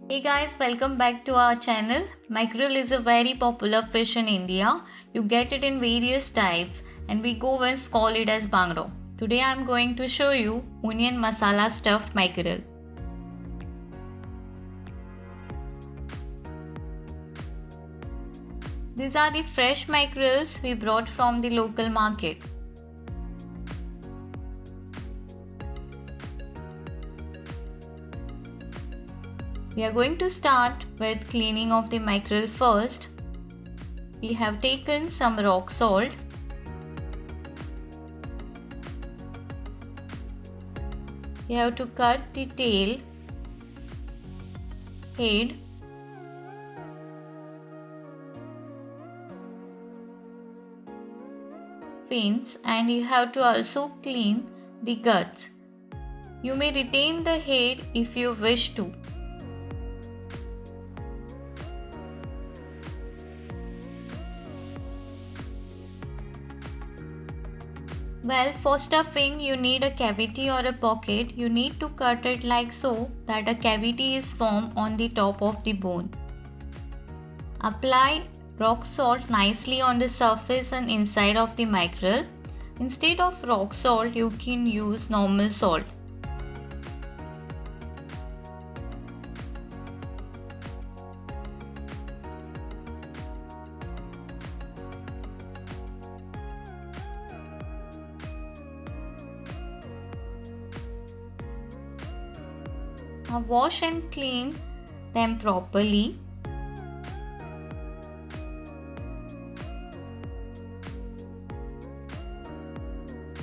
Hey guys, welcome back to our channel. Mackerel is a very popular fish in India. You get it in various types and we Goans call it as bangro. Today I am going to show you onion masala stuffed mackerel. These are the fresh mackerels we brought from the local market. We are going to start with cleaning of the mackerel first. We have taken some rock salt. We have to cut the tail, head, fins, and you have to also clean the guts. You may retain the head if you wish to. Well, for stuffing you need a cavity or a pocket. You need to cut it like so that a cavity is formed on the top of the bone. Apply rock salt nicely on the surface and inside of the mackerel. Instead of rock salt, you can use normal salt. Now wash and clean them properly.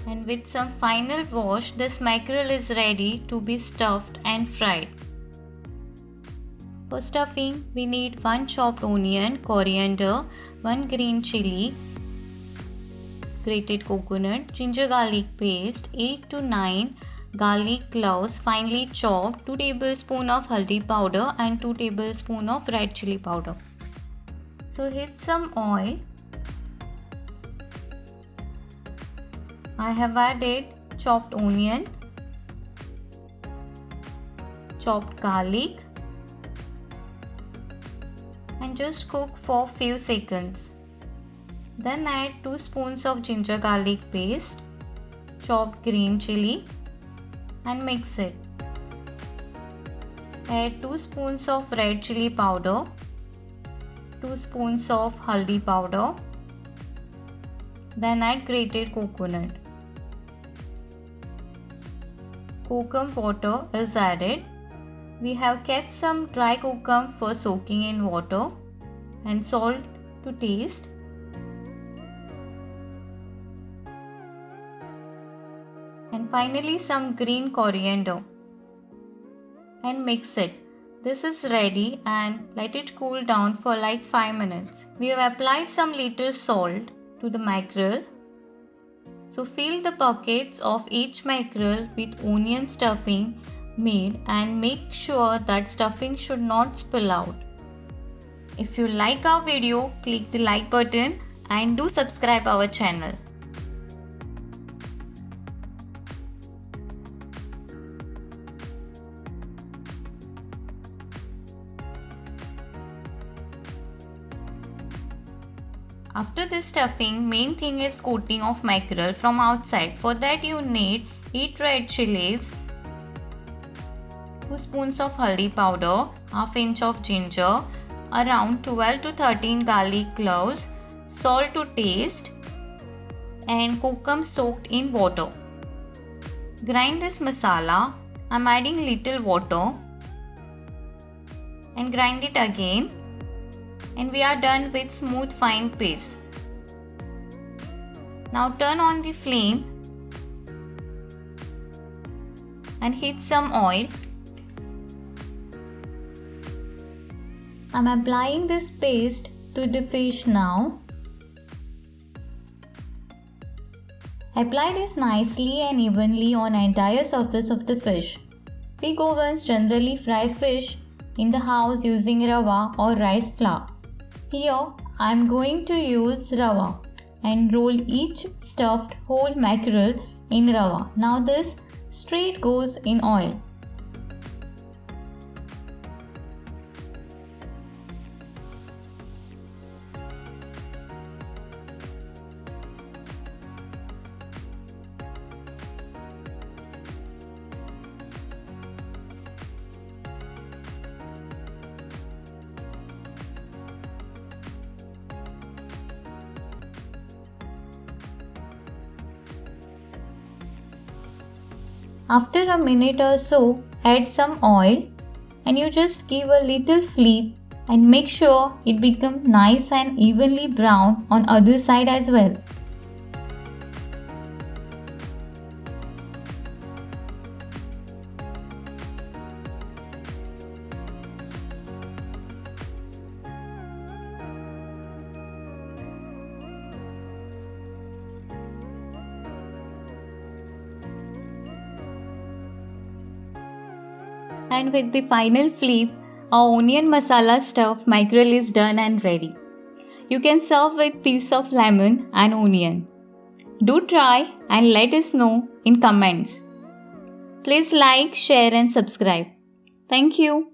And with some final wash, this mackerel is ready to be stuffed and fried. For stuffing, we need 1 chopped onion, coriander, 1 green chili, grated coconut, ginger garlic paste, 8 to 9 garlic cloves finely chopped, 2 tablespoons of haldi powder and 2 tablespoons of red chili powder. So heat some oil. I have added chopped onion, chopped garlic and just cook for few seconds. Then add 2 spoons of ginger garlic paste, chopped green chili and mix it. Add 2 spoons of red chili powder, 2 spoons of haldi powder. Then add grated coconut. Kokum water is added. We have kept some dry kokum for soaking in water and salt to taste. And finally some green coriander and mix it. This is ready and let it cool down for like 5 minutes. We have applied some little salt to the mackerel. So fill the pockets of each mackerel with onion stuffing made and make sure that stuffing should not spill out. If you like our video, click the like button and do subscribe our channel. After this stuffing, main thing is coating of mackerel from outside. For that you need 8 red chilies, 2 spoons of haldi powder, half inch of ginger, around 12 to 13 garlic cloves, salt to taste and kokum soaked in water. Grind this masala. I am adding little water and grind it again. And we are done with smooth fine paste. Now turn on the flame and heat some oil. I am applying this paste to the fish now. Apply this nicely and evenly on the entire surface of the fish. We Goans generally fry fish in the house using rava or rice flour. Here I am going to use rava and roll each stuffed whole mackerel in rava. Now this straight goes in oil. After a minute or so, add some oil and you just give a little flip and make sure it becomes nice and evenly brown on other side as well. And with the final flip, our onion masala stuffed mackerel is done and ready. You can serve with piece of lemon and onion. Do try and let us know in comments. Please like, share and subscribe. Thank you.